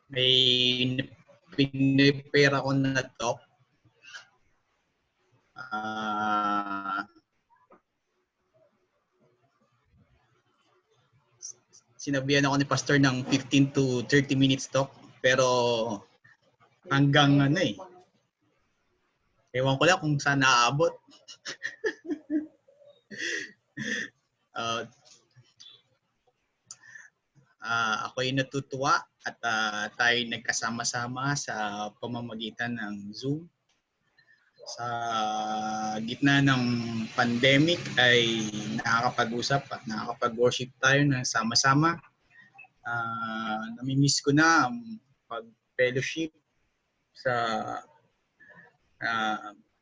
May pinipera ko na talk. Sinabihan ako ni Pastor ng 15 to 30 minutes talk. Pero hanggang ano eh. Ewan ko lang kung saan naaabot. Ako'y natutuwa at tayo nagkasama-sama sa pamamagitan ng Zoom. Sa gitna ng pandemic ay nakakapag-usap at nakakapag-worship tayo ng sama-sama. Namimiss ko na ang pag-fellowship sa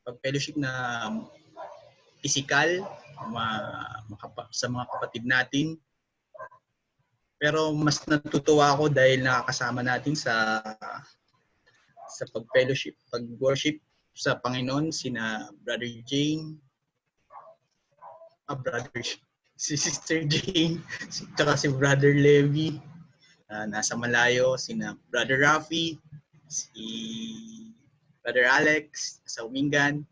pag-fellowship na physical sa mga kapatid natin. Pero mas natutuwa ako dahil nakakasama natin sa pag-fellowship, pag-worship sa Panginoon sina Brother Jane, si Sister Jane, saka si Brother Levi, nasa malayo, sina Brother Rafi, si Brother Alex, sa Umingan,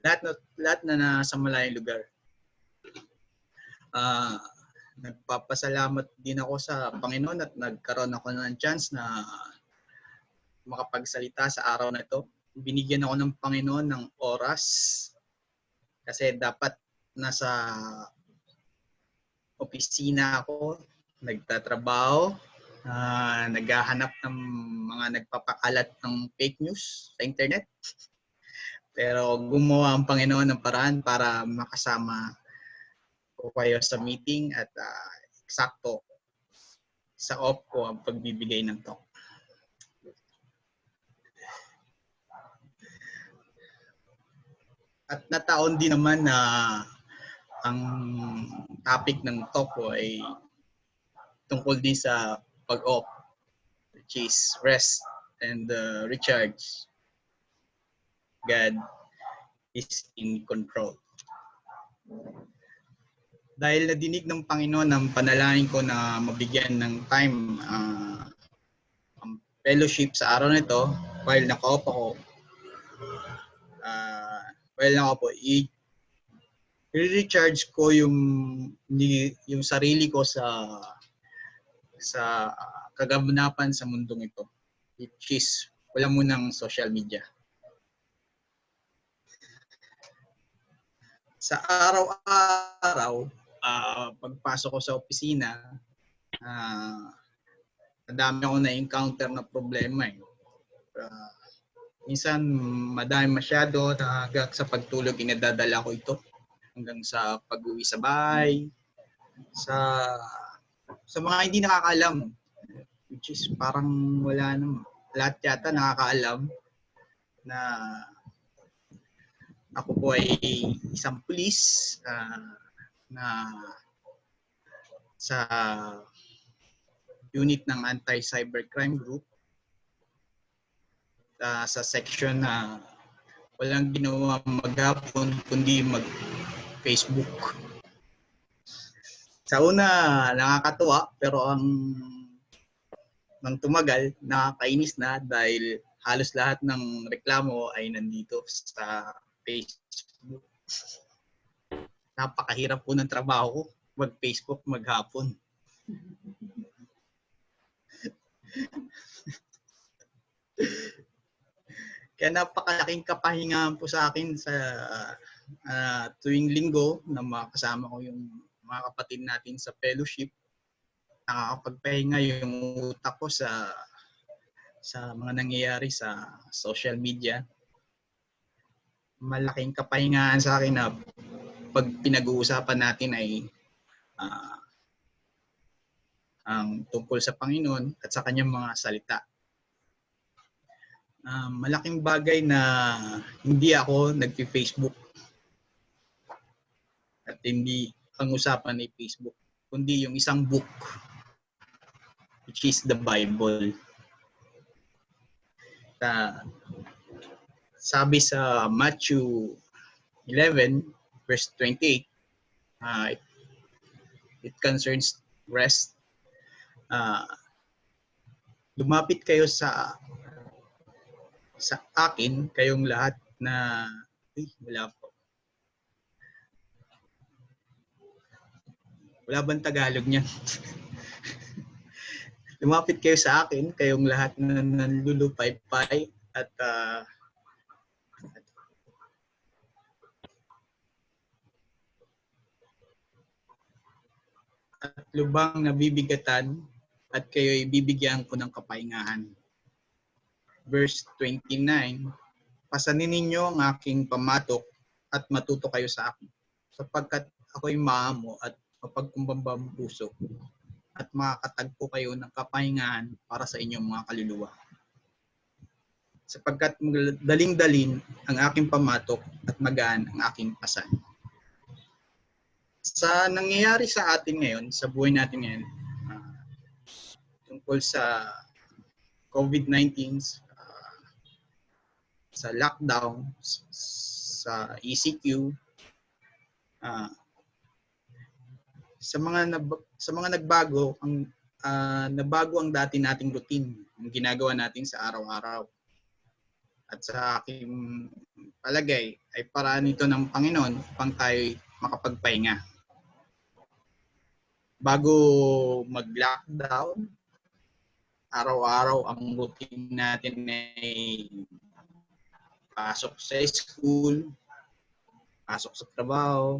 lahat na nasa malayong lugar. Nagpapasalamat din ako sa Panginoon at nagkaroon ako ng chance na makapagsalita sa araw na ito. Binigyan ako ng Panginoon ng oras kasi dapat nasa opisina ako, nagtatrabaho, naghahanap ng mga nagpapakalat ng fake news sa internet. Pero gumawa ang Panginoon ng paraan para makasama ko kayo sa meeting at eksakto sa off ko ang pagbibigay ng talk. At nataon din naman na ang topic ng talk ko ay tungkol din sa pag-off, which is rest and recharge. God is in control. Dahil nadinig ng Panginoon ang panalangin ko na mabigyan ng time ang fellowship sa araw na ito, while nakaupo ako, i-recharge ko yung sarili ko sa kaganapan sa mundong ito, which is wala munang social media. Sa araw-araw, pagpasok ko sa opisina, madami ako na-encounter na problema. Minsan, madami masyado na hanggang sa pagtulog, inadadala ko ito. Hanggang sa pag-uwi sa bahay, sa mga hindi nakakaalam, which is parang wala naman. Lahat yata nakakaalam na ako po ay isang pulis na sa unit ng Anti-Cybercrime Group sa section na walang ginawa maghapon kundi mag-Facebook. Sa una, nakakatuwa pero nang tumagal, nakakainis na dahil halos lahat ng reklamo ay nandito sa Facebook. Napakahirap po ng trabaho ko, mag-Facebook maghapon. Kaya napakalaking kapahingahan po sa akin sa tuwing linggo na makasama ko yung mga kapatid natin sa fellowship. Nakakapagpahinga yung utak ko sa mga nangyayari sa social media. Malaking kapahingahan sa akin na pag pinag-uusapan natin ay ang tungkol sa Panginoon at sa kanyang mga salita. Malaking bagay na hindi ako nag-Facebook at hindi ang usapan ay Facebook, kundi yung isang book, which is the Bible. Sabi sa Matthew 11, verse 28, it concerns rest. lumapit kayo sa akin, kayong lahat na, wala po. Wala bang Tagalog niyan? Lumapit kayo sa akin, kayong lahat na nanlulupaypay at lubang nabibigatan at kayo'y bibigyan ko ng kapahingahan. Verse 29, pasanin ninyo ang aking pamatok at matuto kayo sa akin, sapagkat ako'y maamo at mapagkumbaba ang puso at makakatagpo kayo ng kapahingahan para sa inyong mga kaluluwa. Sapagkat daling-dalin ang aking pamatok at magaan ang aking pasan. Sa nangyayari sa atin ngayon, sa buhay natin ngayon, tungkol sa COVID-19, sa lockdown, sa ECQ, sa mga nagbago, nabago ang dati nating routine, ang ginagawa natin sa araw-araw. At sa aking palagay ay paraan ito ng Panginoon upang tayo makapagpahinga. Bago mag-lockdown, araw-araw ang routine natin ay pasok sa school, pasok sa trabaho,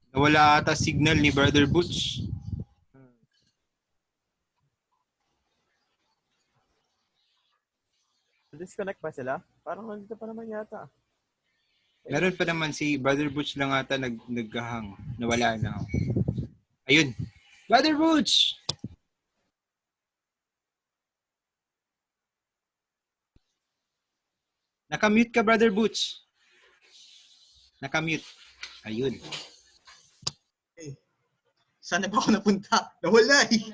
Nawala ata signal ni Brother Butch. Disconnect ba sila? Parang nandito pa naman yata. Meron pa naman si Brother Butch lang ata naghahang. Nawala na. Ayun. Brother Butch! Nakamute ka, Brother Butch. Nakamute. Ayun. Saan na ba ako napunta? Nawala eh.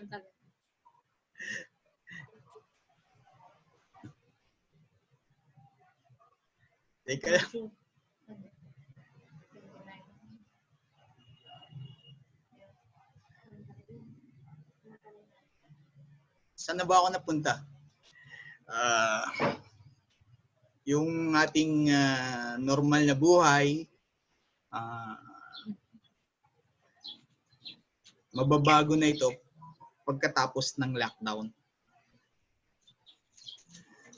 Teka lang. Saan na ba ako napunta? Yung ating normal na buhay, mababago na ito pagkatapos ng lockdown.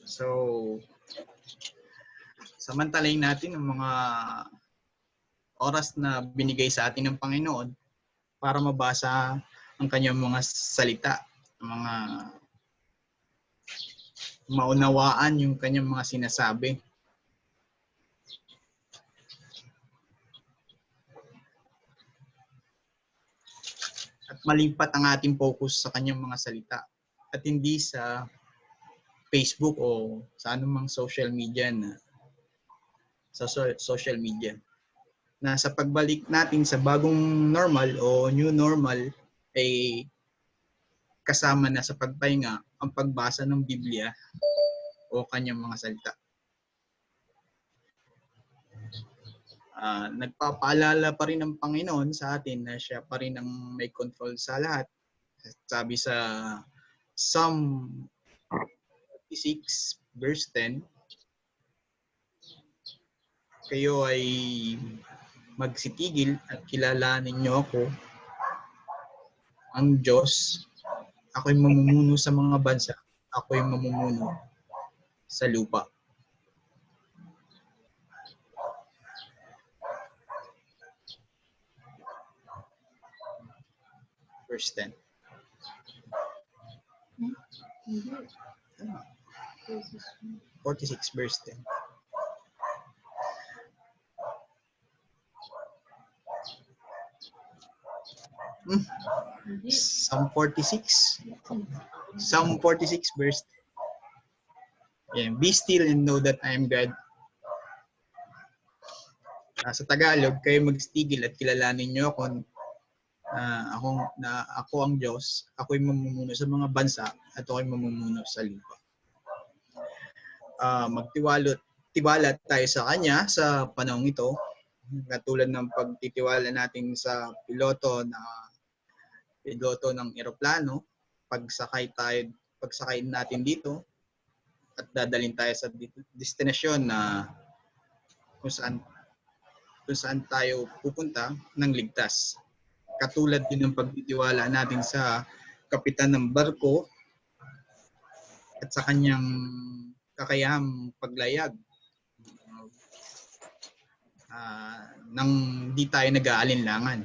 So, samantalahin natin ang mga oras na binigay sa atin ng Panginoon para mabasa ang kanyang mga salita, mga maunawaan yung kanyang mga sinasabi. At malipat ang ating focus sa kanyang mga salita at hindi sa Facebook o sa anumang social media na social media. na sa pagbalik natin sa bagong normal o new normal ay kasama na sa pagpahinga ang pagbasa ng Biblia o kanyang mga salita. Nagpapaalala pa rin ng Panginoon sa atin na siya pa rin ang may control sa lahat. Sabi sa Psalm 46 verse 10, kayo ay magsitigil at kilalanin niyo ako, ang Diyos. Ako'y mamumuno sa mga bansa. Ako'y mamumuno sa lupa. Verse 10. 46 verse 10. Psalm 46. Psalm 46 verse 10. Yeah, be still and know that I am God. Sa Tagalog, kayo magsitigil at kilalanin niyo ako, ako ang Diyos, ako'y mamumuno sa mga bansa at ako'y mamumuno sa lupa. Magtiwala tayo sa Kanya sa panahong ito, katulad ng pagtitiwala natin sa piloto ng eroplano, pagsakay natin dito at dadalhin tayo sa destinasyon na kung saan tayo pupunta ng ligtas. Katulad din ng pagtitiwala natin sa kapitan ng barko at sa kanyang kakayahang paglayag nang di tayo nag-aalinlangan.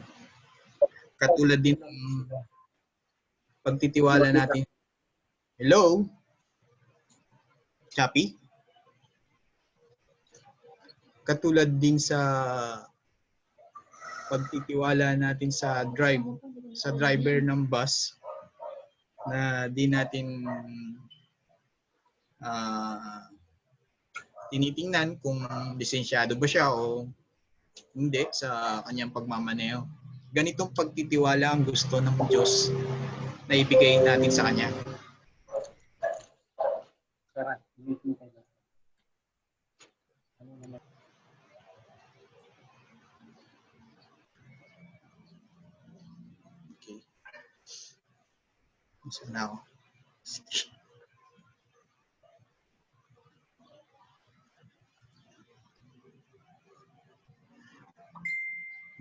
Katulad din ng pagtitiwala natin. Hello? Chappy? Katulad din sa pagtitiwala natin sa driver ng bus na di natin tinitingnan kung lisensyado ba siya o hindi sa kanyang pagmamaneho. Ganitong pagtitiwala ang gusto ng Diyos na ibigay natin sa Kanya. Okay. So now,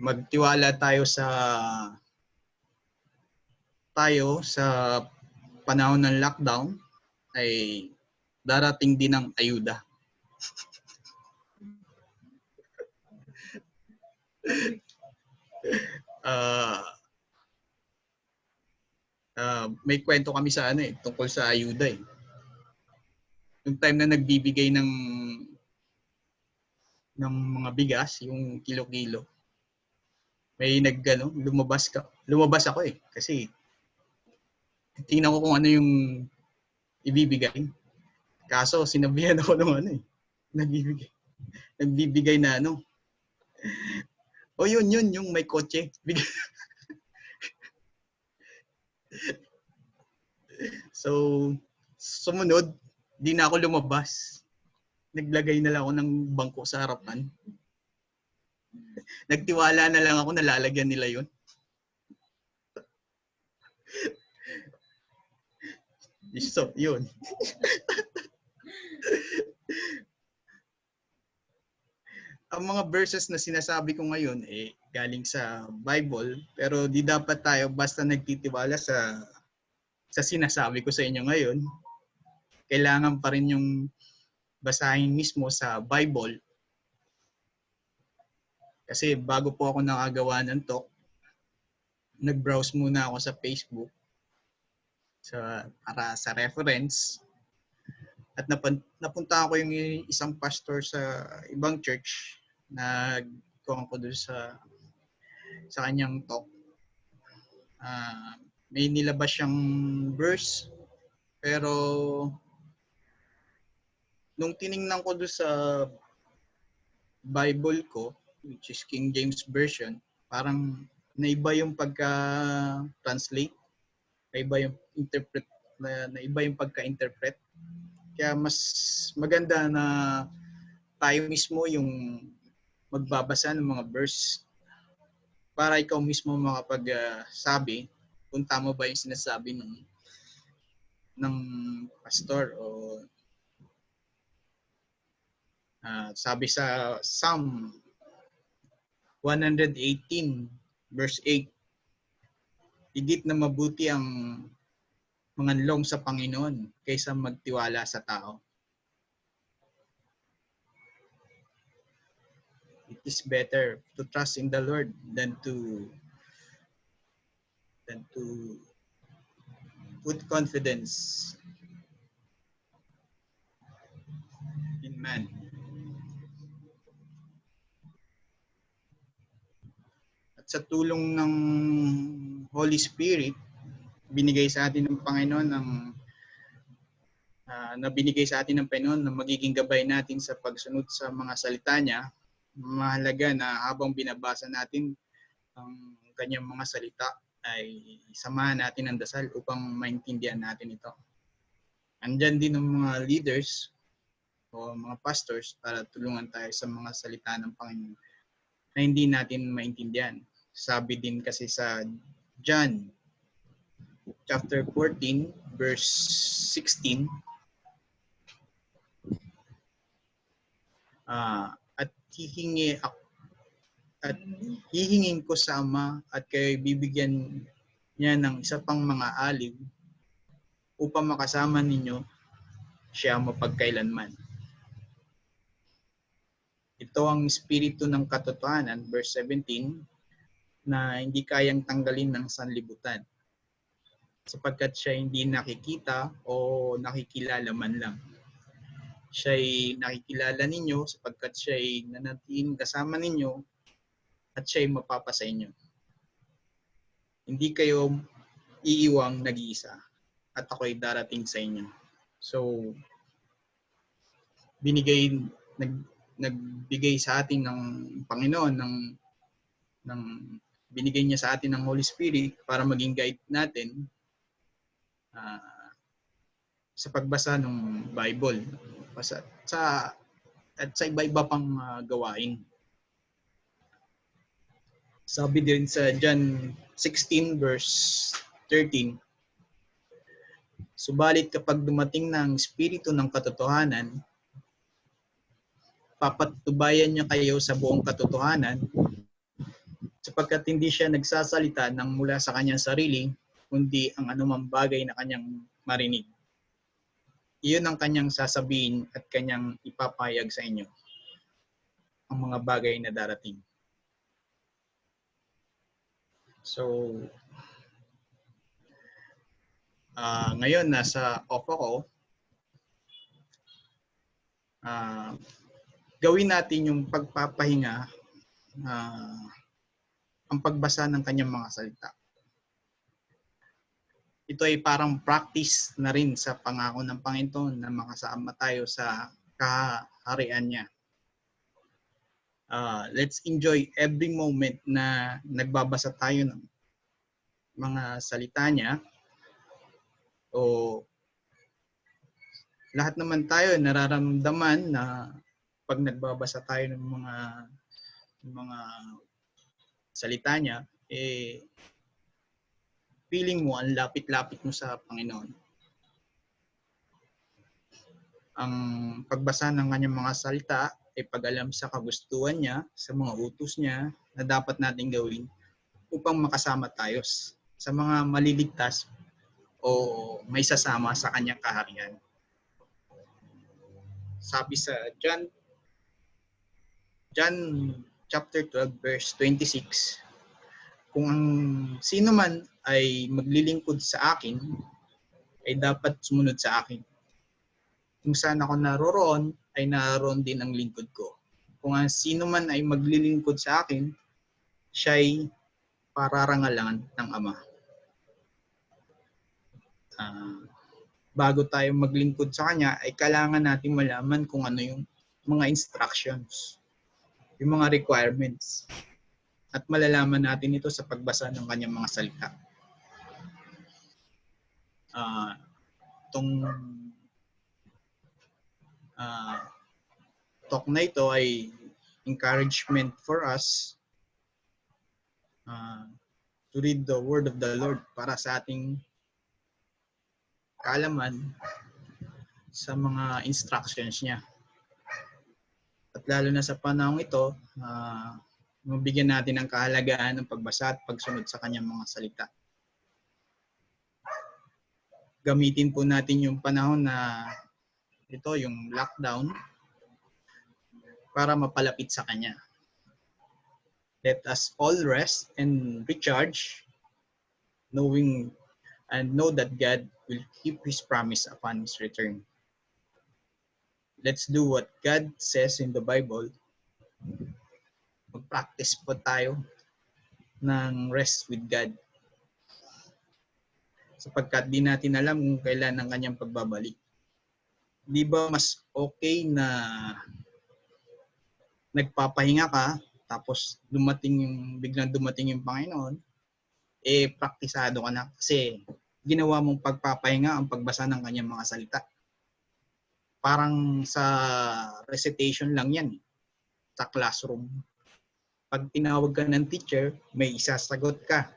magtiwala tayo sa panahon ng lockdown ay darating din ang ayuda. May kwento kami sa tungkol sa ayuda eh. Yung time na nagbibigay ng mga bigas, yung kilo-kilo. May lumabas ako eh kasi tingnan ko kung ano yung ibibigay. Kaso sinabihan ako ng nagbibigay na O yun yung may kotse. So sumunod, di na ako lumabas. Naglagay na lang ako ng bangko sa harapan. Nagtiwala na lang ako na lalagyan nila yun. So, yun. Ang mga verses na sinasabi ko ngayon galing sa Bible, pero di dapat tayo basta nagtitiwala sa sinasabi ko sa inyo ngayon. Kailangan pa rin yung basahin mismo sa Bible. Kasi bago po ako nakagawa ng talk, nag-browse muna ako sa Facebook para sa reference. At napunta ako yung isang pastor sa ibang church na nagkuhan ko doon sa kanyang talk. May nilabas siyang verse, pero nung tiningnan ko doon sa Bible ko, which is King James Version, parang naiba yung pagka-translate, naiba yung interpret, naiba yung pagka-interpret. Kaya mas maganda na tayo mismo yung magbabasa ng mga verse para ikaw mismo makapagsabi kung tama ba yung sinasabi ng pastor o sabi sa Psalm 118 verse 8, higit na mabuti ang manganlong sa Panginoon kaysa magtiwala sa tao. It is better to trust in the Lord than to put confidence in man. At sa tulong ng Holy Spirit, binigay sa atin ng Panginoon na binigay sa atin ng Panginoon na magiging gabay natin sa pagsunod sa mga salita niya. Mahalaga na habang binabasa natin ang kanyang mga salita ay samahan natin ang dasal upang maintindihan natin ito. Andyan din ang mga leaders o mga pastors para tulungan tayo sa mga salita ng Panginoon na hindi natin maintindihan. Sabi din kasi sa John chapter 14 verse 16, at hihingin ko sa Ama at kayo bibigyan niya ng isa pang mga alib upang makasama ninyo siya mapagkailanman. Ito ang espiritu ng katotohanan, verse 17, na hindi kayang tanggalin ng sanlibutan sapagkat siya hindi nakikita o nakikilala man lang. Siya'y nakikilala ninyo sapagkat siya'y nanatiling kasama ninyo at siya'y mapapasa inyo. Hindi kayo iiwang nag-iisa at ako'y darating sa inyo. So, nagbigay sa atin ng Panginoon binigay niya sa atin ng Holy Spirit para maging guide natin sa pagbasa ng Bible at sa iba-iba pang gawain. Sabi din sa John 16 verse 13, subalit kapag dumating na ang Espiritu ng katotohanan, papatubayan niya kayo sa buong katotohanan sapagkat hindi siya nagsasalita ng mula sa kanyang sarili, kundi ang anumang bagay na kanyang marinig. Iyon ang kanyang sasabihin at kanyang ipapayag sa inyo, ang mga bagay na darating. So, ngayon nasa off ako, gawin natin yung pagpapahinga, ang pagbasa ng kanyang mga salita. Ito ay parang practice na rin sa pangako ng Panginoon na makasama tayo sa kaharian niya. Let's enjoy every moment na nagbabasa tayo ng mga salita niya. O lahat naman tayo nararamdaman na pag nagbabasa tayo ng mga salita niya, feeling mo ang lapit-lapit mo sa Panginoon. Ang pagbasa ng kanyang mga salita ay pag-alam sa kagustuhan niya, sa mga utos niya na dapat nating gawin upang makasama tayo sa mga maliligtas o may sasama sa kanyang kaharian. Sabi sa John chapter 12 verse 26, kung ang sino man ay maglilingkod sa akin, ay dapat sumunod sa akin. Kung saan ako naroroon, ay naroon din ang lingkod ko. Kung ang sino man ay maglilingkod sa akin, siya'y pararangalan ng Ama. Bago tayo maglingkod sa Kanya, ay kailangan natin malaman kung ano yung mga instructions. yung mga requirements. At malalaman natin ito sa pagbasa ng kanyang mga salita. Itong talk na ito ay encouragement for us to read the word of the Lord para sa ating kaalaman sa mga instructions niya. At lalo na sa panahon ito, mabigyan natin ng kahalagaan ng pagbasa at pagsunod sa kanyang mga salita. Gamitin po natin yung panahon na ito, yung lockdown, para mapalapit sa kanya. Let us all rest and recharge, knowing and know that God will keep His promise upon His return. Let's do what God says in the Bible. Mag-practice po tayo ng rest with God. Sapagkat di natin alam kung kailan ang kanyang pagbabalik. Di ba mas okay na nagpapahinga ka, tapos biglang dumating yung Panginoon, praktisado ka na kasi ginawa mong pagpapahinga ang pagbasa ng kanyang mga salita. Parang sa recitation lang yan, sa classroom. Pag tinawag ka ng teacher, may isasagot ka.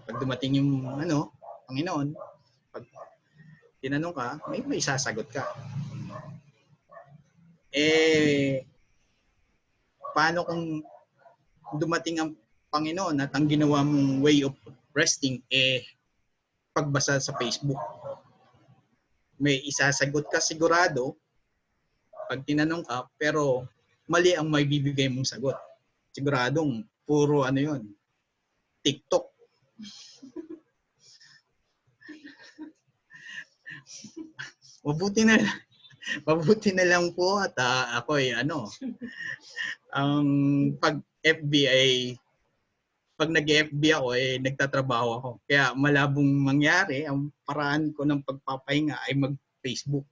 Pag dumating yung Panginoon, pag tinanong ka, may isasagot ka. Paano kung dumating ang Panginoon at ang ginawa mong way of resting pagbasa sa Facebook? May isasagot ka sigurado pag tinanong ka, pero mali ang may bibigay mong sagot. Siguradong puro yun, TikTok. Mabuti na lang po at ako ang pag nag-FB ako nagtatrabaho ako. Kaya malabong mangyari ang paraan ko ng pagpapahinga ay mag-Facebook.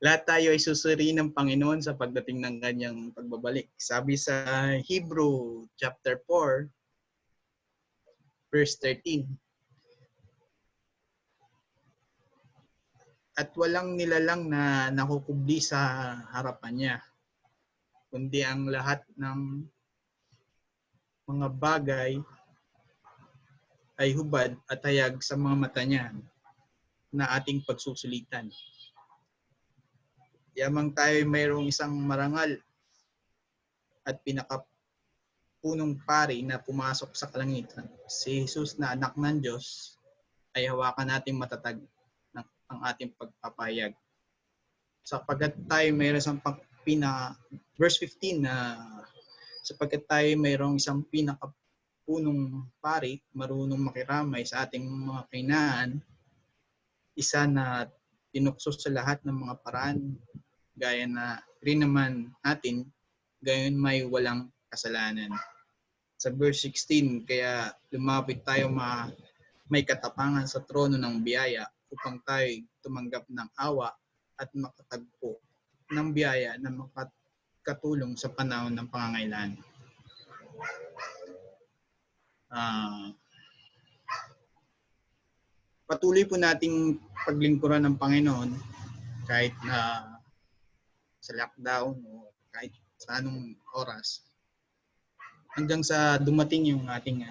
Lahat tayo ay susuri ng Panginoon sa pagdating ng kanyang pagbabalik. Sabi sa Hebrew chapter 4 verse 13. At walang nilalang na nakukubli sa harapan niya, kundi ang lahat ng mga bagay ay hubad at hayag sa mga mata niya na ating pagsusulitan. Yamang tayo mayroong isang marangal at pinakapunong pari na pumasok sa kalangitan. Si Jesus na anak ng Diyos ay hawakan nating matatag ang ating pagpapahayag. Sapagkat tayo mayroong isang verse 15 na sapagkat tayo mayroong isang pinakapunong pari, marunong makiramay sa ating mga kahinaan, isa na tinukso sa lahat ng mga paraan, gaya na rin naman natin, gayon may walang kasalanan. Sa verse 16, kaya lumapit tayo may katapangan sa trono ng biyaya upang tayo tumanggap ng awa at makatagpo ng biyaya na makatulong sa panahon ng pangangailangan. Patuloy po nating paglingkuran ng Panginoon kahit na sa lockdown o kahit sa anong oras hanggang sa dumating yung ating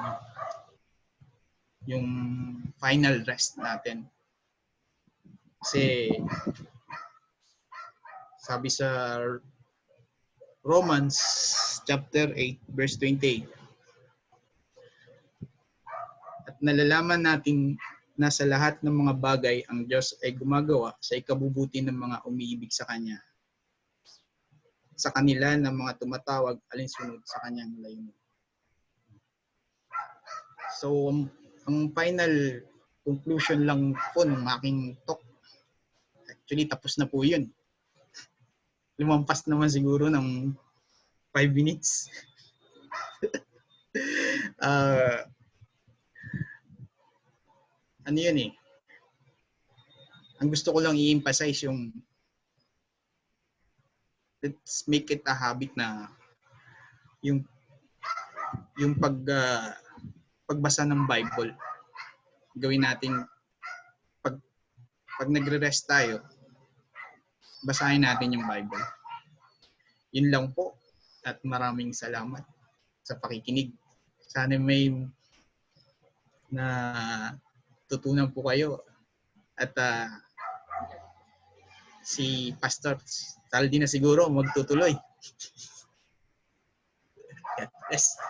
yung final rest natin. Kasi sabi sa Romans chapter 8 verse 28, at nalalaman natin na sa lahat ng mga bagay ang Diyos ay gumagawa sa ikabubuti ng mga umiibig sa Kanya, sa kanila ng mga tumatawag alinsunod sa Kanyang layunin. So, ang final conclusion lang po ng aking talk, actually tapos na po yun. Lumampas naman siguro ng 5 minutes. Ano yun ang gusto ko lang i-emphasize yung let's make it a habit na yung pagbasa ng Bible. Gawin natin pag nagre-rest tayo, basahin natin yung Bible. Yun lang po. At maraming salamat sa pakikinig. Sana may na tutunan po kayo. At si Pastor Saldi na siguro magtutuloy. Yes.